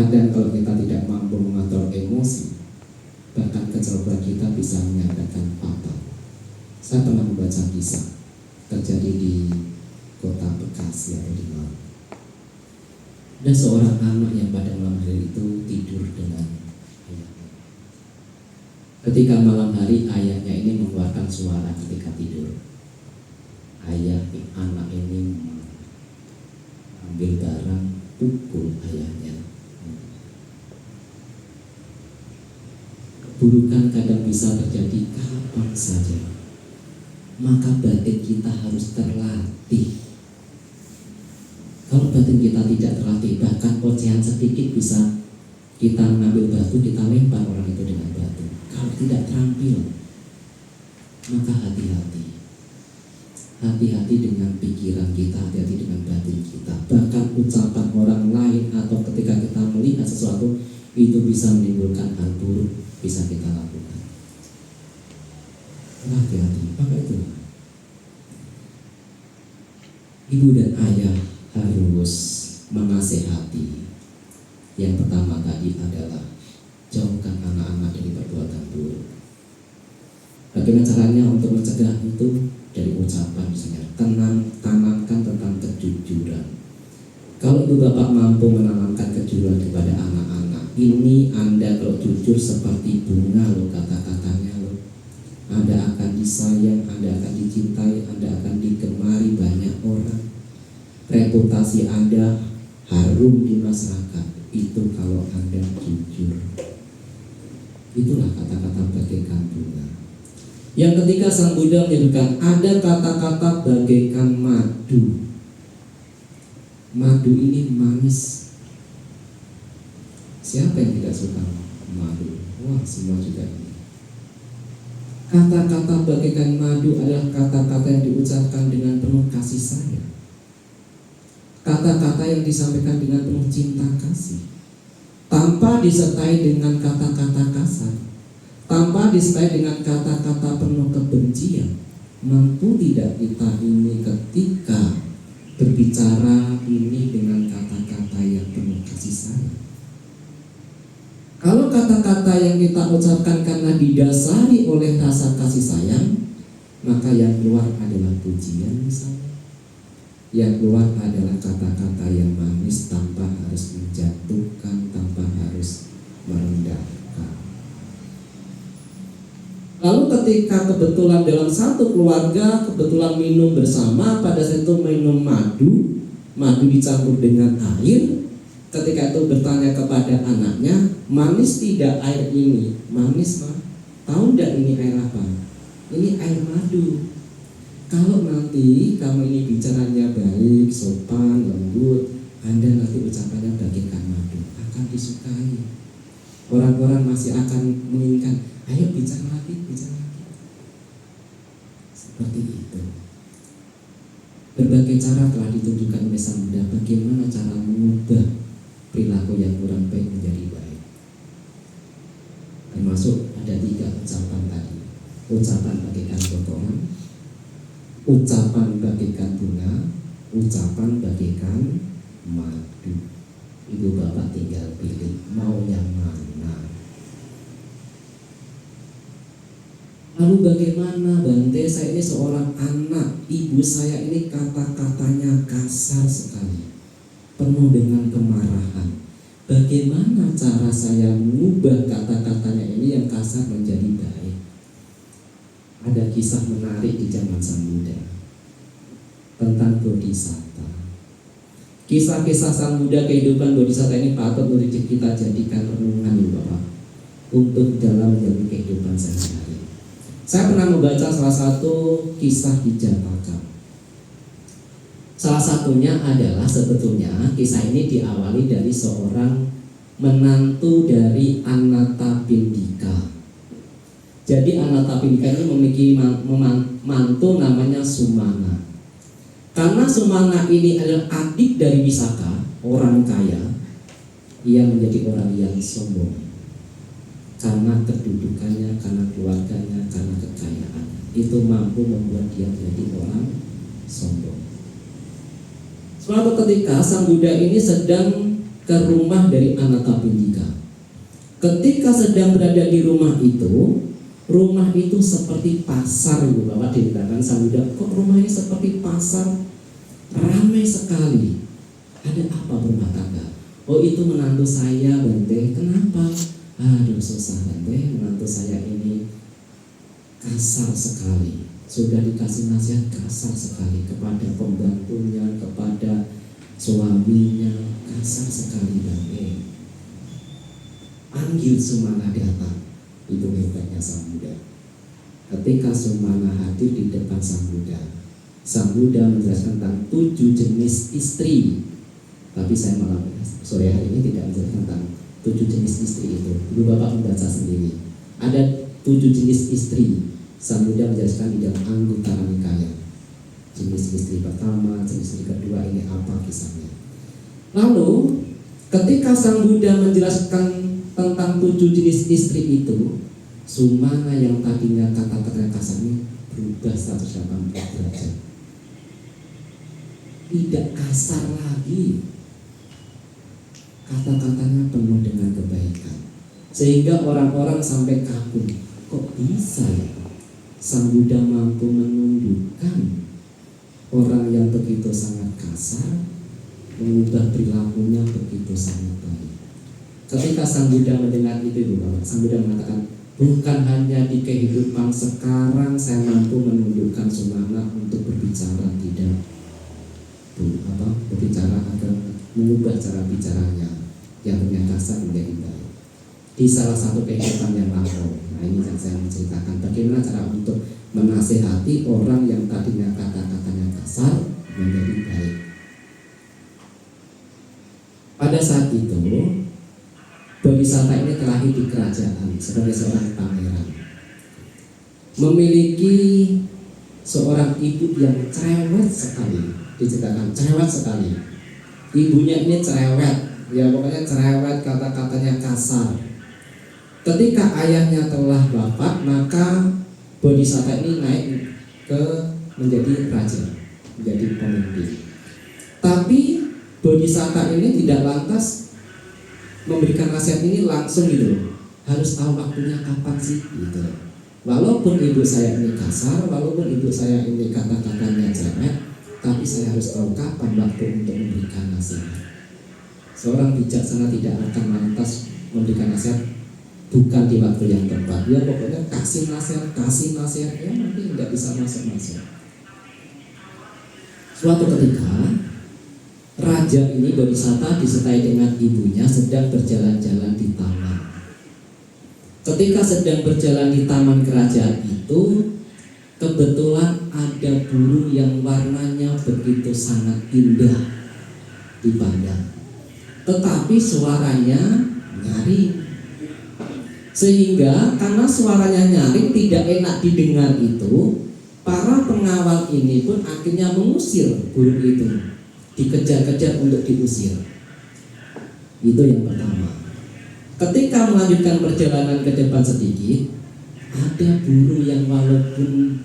Dan kalau kita tidak emosi. Bahkan kecerobohan kita bisa mengakibatkan fatal. Saya pernah membaca kisah terjadi di kota Bekasi atau di Malang. Ada seorang anak yang pada malam hari itu tidur dengan ayahnya. Ketika malam hari ayahnya ini mengeluarkan suara ketika tidur. Anak ini ambil barang, pukul ayahnya. Keburukan kadang bisa terjadi kapan saja. Maka batin kita harus terlatih. Kalau batin kita tidak terlatih, bahkan ocehan sedikit bisa kita mengambil batu, kita lempar orang itu dengan batu. Kalau tidak terampil, maka hati-hati. Hati-hati dengan pikiran kita, hati-hati dengan batin kita. Bahkan ucapan orang lain atau ketika kita melihat sesuatu, itu bisa menimbulkan hal buruk, bisa kita lakukan. Hati-hati, maka itu ibu dan ayah harus menasehati. Yang pertama tadi adalah jauhkan anak-anak dari perbuatan buruk. Bagaimana caranya untuk mencegah itu? Dari ucapan misalnya, tanamkan tentang kejujuran. Kalau ibu bapak mampu menanamkan kejujuran kepada anak-anak, ini Anda kalau jujur seperti bunga loh, kata-katanya loh. Anda akan disayang, Anda akan dicintai, Anda akan digemari banyak orang. Reputasi Anda harum di masyarakat. Itu kalau Anda jujur. Itulah kata-kata bagaikan bunga. Yang ketiga, Sang Buddha menyebutkan ada kata-kata bagaikan madu. Madu ini manis. Siapa yang tidak suka madu? Wah, semua juga ini. Kata-kata bagaikan madu adalah kata-kata yang diucapkan dengan penuh kasih sayang. Kata-kata yang disampaikan dengan penuh cinta kasih, tanpa disertai dengan kata-kata kasar, tanpa disertai dengan kata-kata penuh kebencian. Mampu tidak kita ini ketika berbicara ini dengan kata-kata yang penuh kasih sayang? Kalau kata-kata yang kita ucapkan karena didasari oleh rasa kasih sayang, maka yang keluar adalah pujian misalnya. Yang keluar adalah kata-kata yang manis tanpa harus menjatuhkan, tanpa harus merendahkan. Lalu ketika kebetulan dalam satu keluarga kebetulan minum bersama, pada saat itu minum madu dicampur dengan air. Ketika itu bertanya kepada anaknya, manis tidak air ini? Manis mah. Tahu tidak ini air apa? Ini air madu. Kalau nanti kamu ini bicaranya baik, sopan, lembut, Anda nanti ucapannya bagaikan madu, akan disukai. Orang-orang masih akan menginginkan, ayo bicara lagi. Seperti itu. Berbagai cara telah ditunjukkan oleh Sang Buddha bagaimana cara mengubah perilaku yang kurang baik menjadi baik. Termasuk ada 3 ucapan tadi. Ucapan bagaikan kotoran, ucapan bagaikan bunga, ucapan bagaikan madu. Ibu bapak tinggal pilih mau yang mana. Lalu bagaimana Bante, saya ini seorang anak, ibu saya ini kata-katanya kasar sekali, penuh dengan kemarahan. Bagaimana cara saya mengubah kata-katanya ini yang kasar menjadi baik? Ada kisah menarik di zaman Sang Buddha tentang Bodhisatta. Kisah-kisah Sang Buddha, kehidupan Bodhisatta ini patut untuk kita jadikan renungan Bapak, untuk dalam menjalani kehidupan sehari-hari. Saya pernah membaca salah satu kisah di Jataka. Salah satunya adalah sebetulnya kisah ini diawali dari seorang menantu dari Anathapindika. Jadi Anathapindika ini memiliki mantu namanya Sumana. Karena Sumana ini adalah adik dari Wisaka, orang kaya, ia menjadi orang yang sombong. Karena kedudukannya, karena keluarganya, karena kekayaannya, itu mampu membuat dia menjadi orang sombong. Suatu ketika Sang Buddha ini sedang ke rumah dari Anathapindika. Ketika sedang berada di rumah itu seperti pasar, Ibu Bapak, dikatakan Sang Buddha, kok rumah ini seperti pasar, ramai sekali. Ada apa berumah tangga? Oh, itu menantu saya, Bante. Kenapa? Aduh, susah, Bante, menantu saya ini kasar sekali. Sudah dikasih nasihat kasar sekali kepada pembantunya, kepada suaminya, kasar sekali, Bante. Panggil Sumana datang. Itu hebatnya Sang Buddha. Ketika Sumana hadir di depan Sang Buddha, Sang Buddha menjelaskan tentang 7 jenis istri. Tapi saya malam sore hari ini tidak menjelaskan tentang 7 jenis istri itu. Ibu Bapak membaca sendiri. Ada 7 jenis istri. Sang Buddha menjelaskan di dalam Anguttara Nikaya. Jenis istri pertama, jenis istri kedua, ini apa kisahnya. Lalu ketika Sang Buddha menjelaskan tentang 7 jenis istri itu, Sumana yang tadinya kata-kata kasarnya berubah 180 derajat. Tidak kasar lagi, kata-katanya penuh dengan kebaikan, sehingga orang-orang sampai kagum, kok bisa ya Sang Buddha mampu menundukkan orang yang begitu sangat kasar, mengubah perilakunya begitu sangat baik. Ketika Sang Buddha mendengar itu, Sang Buddha mengatakan, bukan hanya di kehidupan sekarang saya mampu menundukkan Sumana untuk berbicara, tidak, berbicara agar mengubah cara bicaranya yang ternyata kasar menjadi baik. Di salah satu kehidupan yang lampau, nah ini yang saya menceritakan bagaimana cara untuk menasihati orang yang tadinya kata-katanya kasar menjadi baik. Pada saat itu Bodhisatta ini terlahir di kerajaan sebagai seorang pangeran, memiliki seorang ibu yang cerewet sekali, diceritakan cerewet sekali. Ibunya ini cerewet, ya pokoknya cerewet, kata-katanya kasar. Ketika ayahnya telah wafat, maka Bodhisatta ini naik ke menjadi raja, menjadi pemimpin. Tapi Bodhisatta ini tidak lantas memberikan nasihat ini langsung gitu, harus tahu waktunya kapan sih gitu. Walaupun ibu saya ini kasar, walaupun ibu saya ini kata-katanya cerewet, tapi saya harus tahu kapan waktu untuk memberikan nasihat. Seorang bijaksana tidak akan lantas memberikan nasihat bukan di waktu yang tepat. Dia pokoknya kasih nasihat ya, nanti tidak bisa masuk. Suatu ketika raja ini Bodhisatta disertai dengan ibunya sedang berjalan-jalan di taman. Ketika sedang berjalan di taman kerajaan itu, kebetulan ada burung yang warnanya begitu sangat indah dipandang, tetapi suaranya nyaring. Sehingga karena suaranya nyaring tidak enak didengar itu, para pengawal ini pun akhirnya mengusir burung itu, dikejar-kejar untuk diusir. Itu yang pertama. Ketika melanjutkan perjalanan ke depan sedikit, ada burung yang walaupun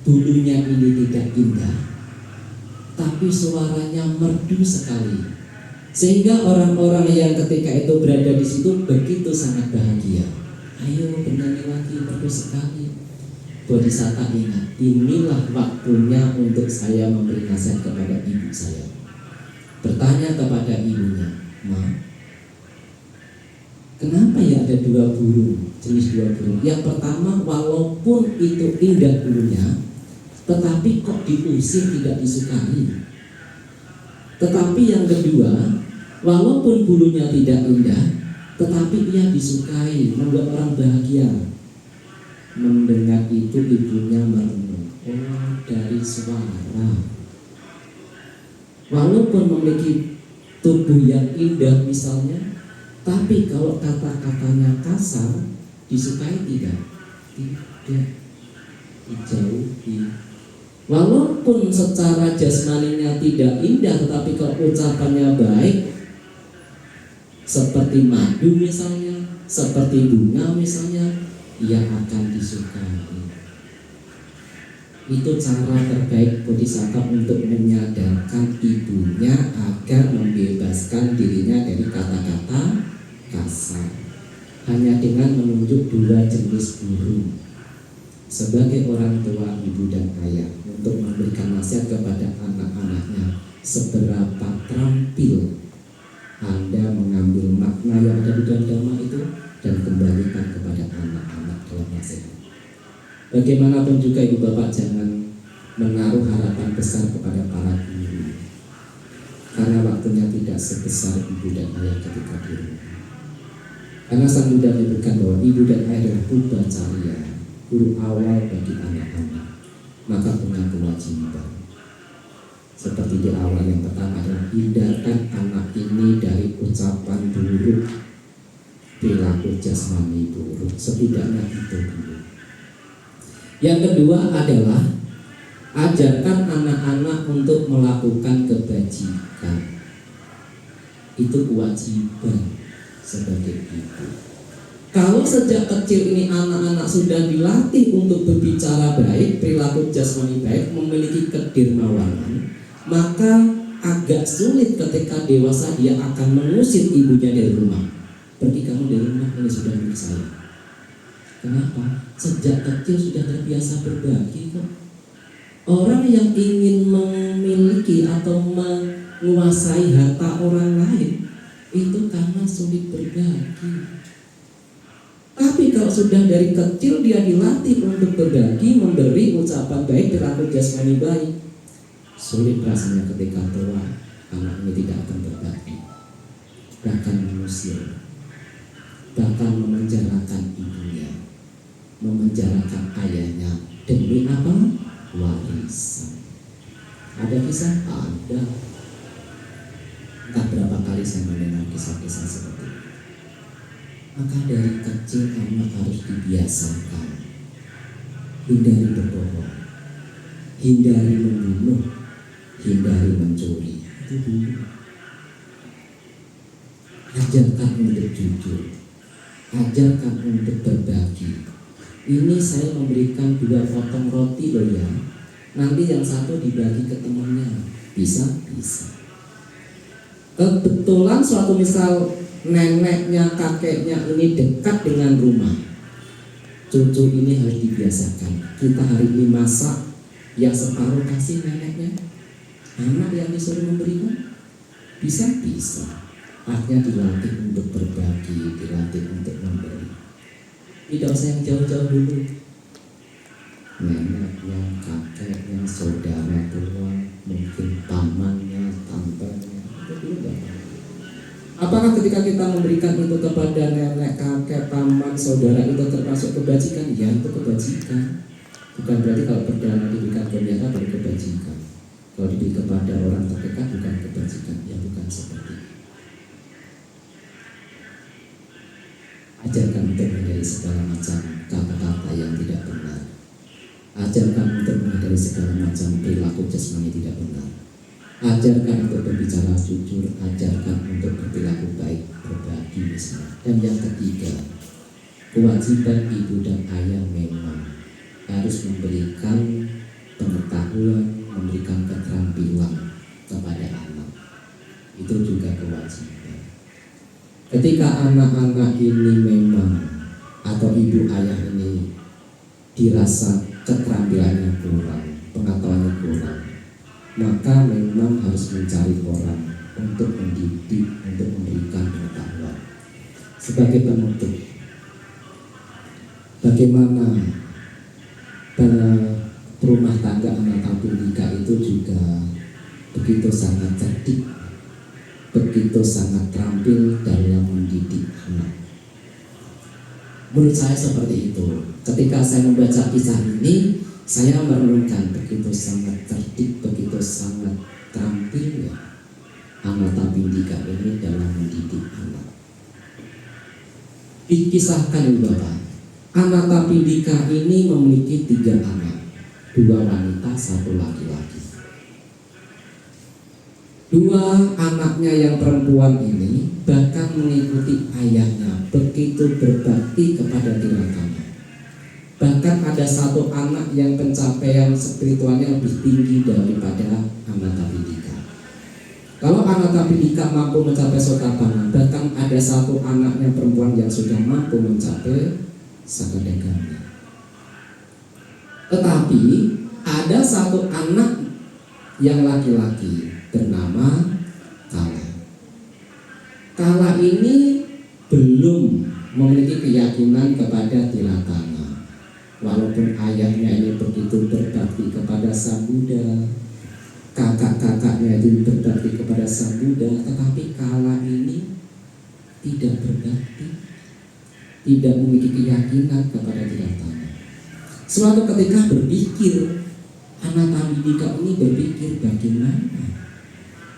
bulunya ini tidak indah, tapi suaranya merdu sekali, sehingga orang-orang yang ketika itu berada di situ begitu sangat bahagia. Ayo bernyanyi lagi, merdu sekali. Bodhisatta ingat, inilah waktunya untuk saya memberi nasihat kepada ibu saya. Bertanya kepada ibunya, Ma, kenapa ya ada jenis dua burung? Yang pertama, walaupun itu indah bulunya, tetapi kok diusir tidak disukai. Tetapi yang kedua, walaupun bulunya tidak indah, tetapi ia disukai, membuat orang bahagia. Mendengar itu ibunya merenung, oh dari suara. Walaupun memiliki tubuh yang indah misalnya, tapi kalau kata-katanya kasar, disukai tidak? Tidak, dijauhi. Walaupun secara jasmaninya tidak indah, tetapi kalau ucapannya baik, seperti madu misalnya, seperti bunga misalnya, ia akan disukai. Itu cara terbaik Bodhisatta untuk menyadarkan ibunya agar membebaskan dirinya dari kata-kata kasar. hanya dengan menunjuk dua jenis guru sebagai orang tua, ibu dan ayah, untuk memberikan nasihat kepada anak-anaknya seberapa terampil Anda mengambil makna yang ada di dalam dhamma itu dan kembalikan kepada anak-anak dalam nasihat. Bagaimanapun juga ibu bapak jangan menaruh harapan besar kepada para guru, karena waktunya tidak sebesar ibu dan ayah ketika di rumah. Karena Sang Buddha menyebutkan bahwa ibu dan ayah adalah Pubbacariya, guru awal bagi anak-anak, maka punya kewajiban. Seperti di awal yang pertama adalah hindarkan anak ini dari ucapan buruk, perilaku jasmani buruk, setidaknya itu dulu. Yang kedua adalah ajarkan anak-anak untuk melakukan kebajikan. Itu kewajiban sebagai ibu. Kalau sejak kecil ini anak-anak sudah dilatih untuk berbicara baik, perilaku jasmani baik, memiliki kedermawanan, maka agak sulit ketika dewasa dia akan mengusir ibunya dari rumah. Pergi kamu dari rumah, ini sudah milik saya. Kenapa? Sejak kecil sudah terbiasa berbagi kok. Orang yang ingin memiliki atau menguasai harta orang lain itu karena sulit berbagi. Tapi kalau sudah dari kecil dia dilatih untuk berbagi, memberi ucapan baik, perilaku jasmani baik, sulit rasanya ketika tua anak ini tidak akan berbagi, bahkan mengusir, bahkan memenjarakan ibunya, memenjarakan ayahnya demi apa? Warisan. Ada kisah? Ada. Entah berapa kali saya mendengar kisah-kisah seperti itu. Maka dari kecil anak harus dibiasakan hindari berbohong, hindari membunuh, hindari mencuri. Itu dulu. Ajarkan untuk jujur, ajarkan untuk berbagi. Ini saya memberikan 2 potong roti loh ya, nanti yang satu dibagi ke temannya. Bisa? Bisa. Kebetulan suatu misal neneknya, kakeknya ini dekat dengan rumah, cucu ini harus dibiasakan. Kita hari ini masak, yang separuh kasih neneknya, anak yang disuruh memberikan. Bisa? Bisa. Artinya dilatih untuk berbagi, dilatih untuk memberi. Tidak usah yang jauh-jauh dulu. Neneknya, kakeknya, saudara tua, mungkin pamannya, tantenya, itu dulu gak apa-apa. Apakah ketika kita memberikan itu kepada nenek, kakek, paman, saudara itu termasuk kebajikan? Ya, itu kebajikan. Bukan berarti kalau perdana diberikan kebiasaan baru kebajikan. Kalau diberi kepada orang terdekat bukan kebajikan. Ya, bukan seperti itu. Ajarkan untuk menghindari segala macam kata-kata yang tidak benar. Ajarkan untuk menghindari segala macam perilaku jasmani tidak benar. Ajarkan untuk berbicara jujur, ajarkan untuk berperilaku baik, berbagi misalnya. Dan yang ketiga, kewajiban ibu dan ayah memang harus memberikan pengetahuan, memberikan keterampilan kepada anak. Itu juga kewajiban. Ketika anak-anak ini memang atau ibu ayah ini dirasa keterampilannya kurang, pengetahuannya kurang, maka memang harus mencari orang untuk mendidik, untuk memberikan pengetahuan. Sebagai penutup, bagaimana rumah tangga Anathapindika itu juga begitu sangat cerdik, begitu sangat terampil dalam mendidik anak. Menurut saya seperti itu. Ketika saya membaca kisah ini, saya merenungkan begitu sangat cerdik, begitu sangat terampil ya Anathapindika ini dalam mendidik anak. Dikisahkan ibu bapak, Anathapindika ini memiliki 3 anak, 2 wanita, 1 laki-laki. 2 anaknya yang perempuan ini bahkan mengikuti ayahnya, begitu berbakti kepada tirakannya. Bahkan ada 1 anak yang pencapaian spiritualnya lebih tinggi daripada Anathapindika. Kalau Anatabhidika mampu mencapai Sotapanna, bahkan ada satu anaknya perempuan yang sudah mampu mencapai Sakadagami. Tetapi ada satu anak yang laki-laki bernama Kala. Kala ini belum memiliki keyakinan kepada Tilatana. Walaupun ayahnya ini begitu berbakti kepada Sang Buddha, kakak-kakaknya itu berbakti kepada Sang Buddha, tetapi Kala ini tidak berbakti, tidak memiliki keyakinan kepada Tilatana. Suatu ketika berpikir, Anatabhidika ini berpikir bagaimana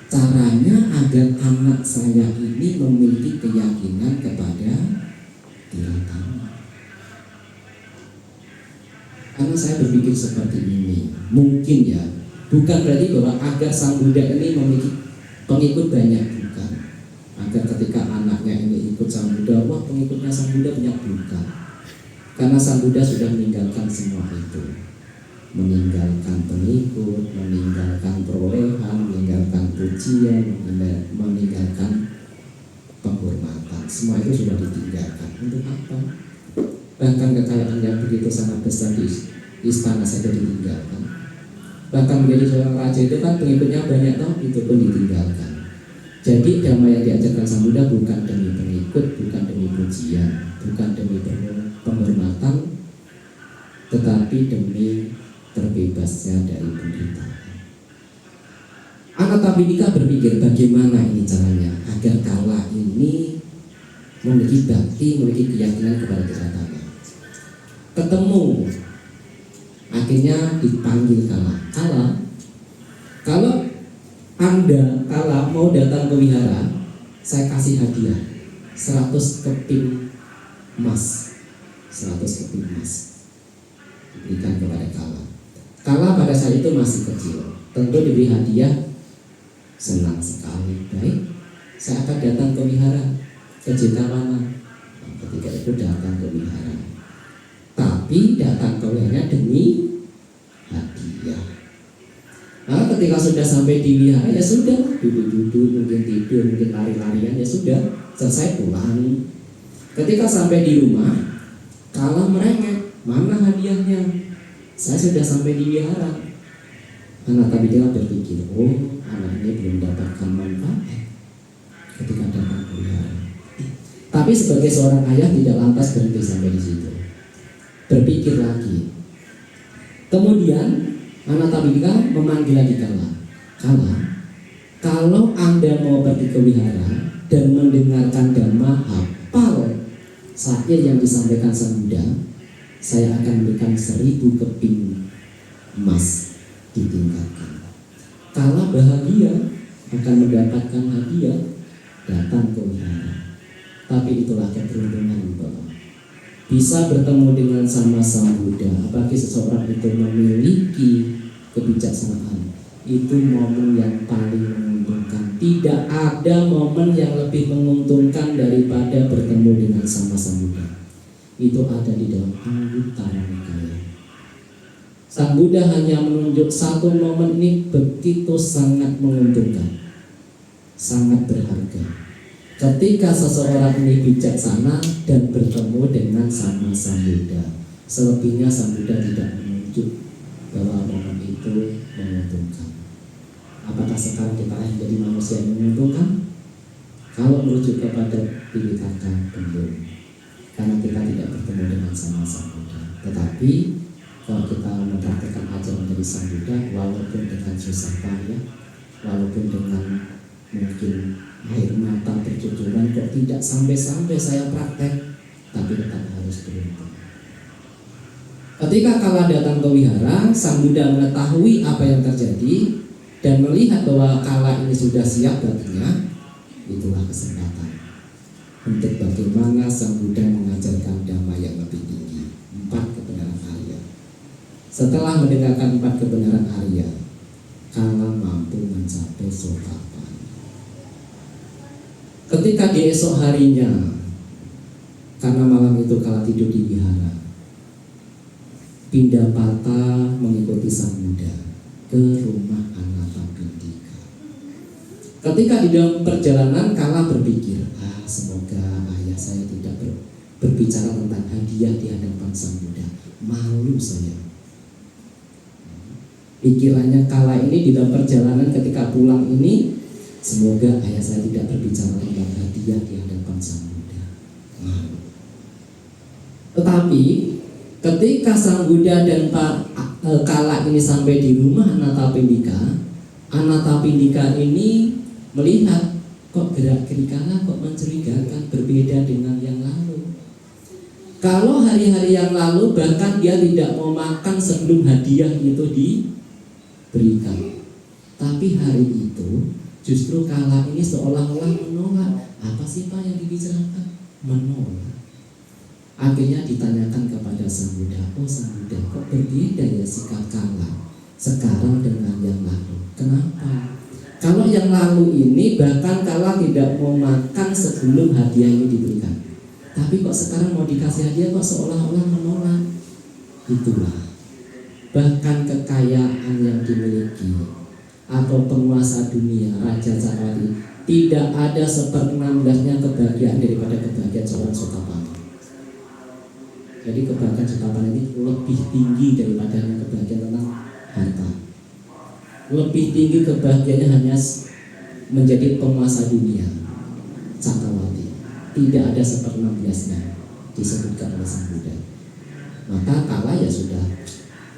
caranya agar anak saya ini memiliki keyakinan kepada Tilatana. Karena saya berpikir seperti ini, mungkin ya, bukan berarti bahwa agar Sang Buddha ini memiliki pengikut banyak, bukan. Agar ketika anaknya ini ikut Sang Buddha, wah pengikutnya Sang Buddha banyak, bukan. Karena Sang Buddha sudah meninggalkan semua itu, meninggalkan pengikut, meninggalkan perolehan, meninggalkan pujian, meninggalkan penghormatan. Semua itu sudah ditinggalkan. Untuk apa? Bahkan kekayaan yang begitu sangat besar di istana saja ditinggalkan. Bahkan menjadi seorang raja itu kan pengikutnya banyak, toh itu pun ditinggalkan. Jadi damai yang diajarkan Sang Buddha bukan demi pengikut, bukan demi pujian, bukan demi penghormatan, tetapi demi terbebasnya dari penderitaan. Anatabhidika berpikir bagaimana ini caranya agar Kala ini memiliki bakti, memiliki keyakinan kepada Tilatana. Ketemu, akhirnya dipanggil Kala. Kala, kalau Anda Kala mau datang ke wihara, saya kasih hadiah 100 keping emas. 100 keping emas diberikan kepada Kala. Kala pada saat itu masih kecil, tentu diberi hadiah senang sekali. Baik, saya akan datang ke wihara, ke Jetavana. Ketika itu datang ke wihara, tapi datang ke wihara demi hadiah. Nah, ketika sudah sampai di wihara, ya sudah, duduk-duduk, mungkin tidur, mungkin lari-larian, ya sudah, selesai pulang. Ketika sampai di rumah, Kala merengek, mana hadiahnya? Saya sudah sampai di wihara. Anatabhidika berpikir, oh anak ini belum mendapatkan manfaat ketika datang ke wihara. Tapi sebagai seorang ayah tidak lantas berhenti sampai di situ. Berpikir lagi. Kemudian Anatabhidika memanggil lagi Kala. Kala, kalau Anda mau pergi ke wihara dan mendengarkan dhamma, hafal syair yang disampaikan Sang Buddha, saya akan memberikan 1000 keping emas ditingkatkan. Kala bahagia akan mendapatkan hadiah, datang ke wihara. Tapi itulah keberuntungan bahwa bisa bertemu dengan sama Sang Buddha. Apalagi seseorang itu memiliki kebijaksanaan, itu momen yang paling menguntungkan. Tidak ada momen yang lebih menguntungkan daripada bertemu dengan sama Sang Buddha. Itu ada di dalam Anguttara Nikaya. Sang Buddha hanya menunjuk satu momen ini begitu sangat menguntungkan, sangat berharga. Ketika seseorang ini bijaksana dan bertemu dengan sama Sang Buddha, selebihnya Sang Buddha tidak menunjuk bahwa momen itu menguntungkan. Apakah sekarang kita menjadi manusia yang menguntungkan? Kalau merujuk kepada Tipitaka, belum, karena kita tidak bertemu dengan sama Sang Buddha. Tetapi kalau kita mempraktikkan ajaran dari Sang Buddha, walaupun dengan susah payah, walaupun dengan mungkin air mata bercucuran, kok tidak sampai-sampai saya praktek, tapi tetap harus beruntung. Ketika Kala datang ke wihara, Sang Buddha mengetahui apa yang terjadi dan melihat bahwa Kala ini sudah siap baginya. Itulah kesempatan untuk bagaimana Sang Buddha mengajarkan dhamma yang lebih tinggi, 4 kebenaran Arya. Setelah mendengarkan 4 kebenaran Arya, Kala mampu mencapai Sotapanna. Ketika di esok harinya, karena malam itu Kala tidur di wihara, Pindapata mengikuti Sang Buddha ke rumah Anatabhidika. Ketika di dalam perjalanan Kala berpikir, semoga ayah saya tidak berbicara tentang hadiah di hadapan sang Buddha. Malu saya. Pikirannya Kala ini di dalam perjalanan ketika pulang ini, semoga ayah saya tidak berbicara tentang hadiah di hadapan sang Buddha. Malu. Tetapi ketika sang Buddha dan Kala ini sampai di rumah Anathapindika ini melihat kok gerak-gerik Kala kok mencurigakan, berbeda dengan yang lalu. Kalau hari-hari yang lalu bahkan dia tidak mau makan sebelum hadiah itu diberikan. Tapi hari itu justru Kala ini seolah-olah menolak. Apa sih Pak yang dibicarakan? Menolak. Akhirnya ditanyakan kepada sang Buddha, sang Buddha kok berbeda ya sikap Kala sekarang dengan yang lalu? Kenapa? Kalau yang lalu ini bahkan Kala tidak mau makan sebelum hadiah ini diberikan, tapi kok sekarang mau dikasih hadiah kok seolah-olah menolak. Itulah, bahkan kekayaan yang dimiliki atau penguasa dunia Raja Sarawati tidak ada 1/16-nya kebahagiaan daripada kebahagiaan seorang Sotapana. Jadi kebahagiaan Sotapana ini lebih tinggi daripada kebahagiaan tentang harta. Lebih tinggi kebahagiaannya hanya menjadi penguasa dunia Cakrawati. Tidak ada 1/16-nya disebutkan oleh sang Buddha. Maka Kala ya sudah,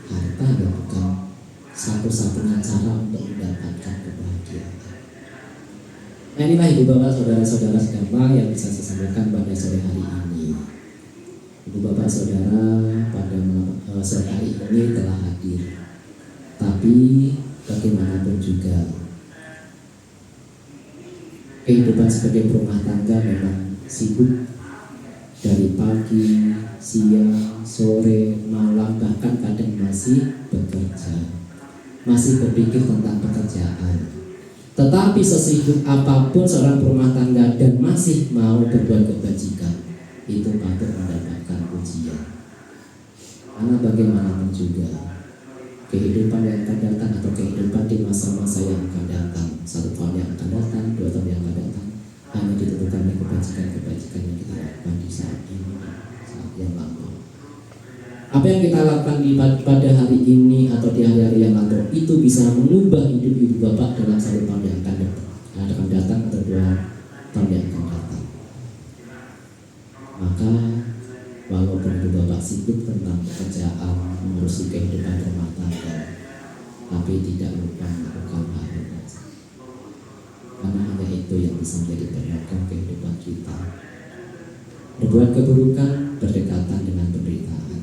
harta adalah bukan satu-satunya cara untuk mendapatkan kebahagiaan. Nah, inilah ibu bapak saudara-saudara sekalian yang bisa saya sampaikan pada sore hari ini. Ibu bapak saudara pada sore hari ini telah hadir. Tapi bagaimanapun juga kehidupan sebagai berumah tangga memang sibuk. Dari pagi, siang, sore, malam, bahkan kadang masih bekerja, masih berpikir tentang pekerjaan. Tetapi sesibuk apapun seorang berumah tangga dan masih mau berbuat kebajikan, itu patut mendapatkan pujian. Karena bagaimanapun juga kehidupan yang akan datang atau kehidupan di masa-masa yang akan datang, 1 tahun yang akan datang, 2 tahun yang akan datang, hanya ditentukan oleh kebajikan-kebajikan yang kita lakukan di saat ini, saat yang lalu. Apa yang kita lakukan pada hari ini atau di hari-hari yang lalu itu bisa mengubah hidup ibu bapak dalam 1 tahun yang akan datang atau 2 tahun yang akan datang. Maka walaupun ibu bapak sibuk tentang pekerjaan, mengurusi kehidupan rumah tangga, tapi tidak lupa melakukan hal yang baik. Karena hanya itu yang bisa menjadi berkah kehidupan kita. Berbuat keburukan berdekatan dengan penderitaan,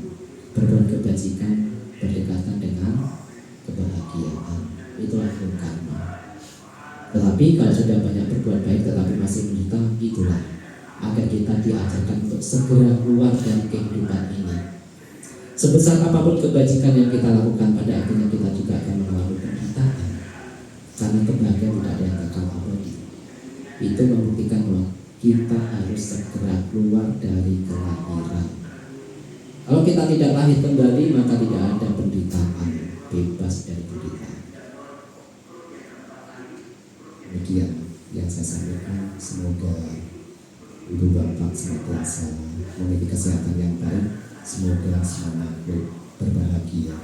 berbuat kebajikan berdekatan dengan kebahagiaan. Itulah karma. Tetapi kalau sudah banyak berbuat baik tetapi masih menderita, itulah agar kita diajarkan untuk segera keluar dari kehidupan ini. Sebesar apapun kebajikan yang kita lakukan, pada akhirnya kita juga akan mengalami penderitaan. Karena kebahagiaan tidak ada yang kekal abadi. Itu membuktikan bahwa kita harus segera keluar dari kelahiran. Kalau kita tidak lahir kembali, maka tidak ada penderitaan, bebas dari penderitaan. Demikian yang saya sampaikan. Semoga ibu bapak senantiasa memiliki kesehatan yang baik. Semoga semua makhluk berbahagia.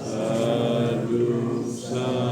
Sadu, sadu.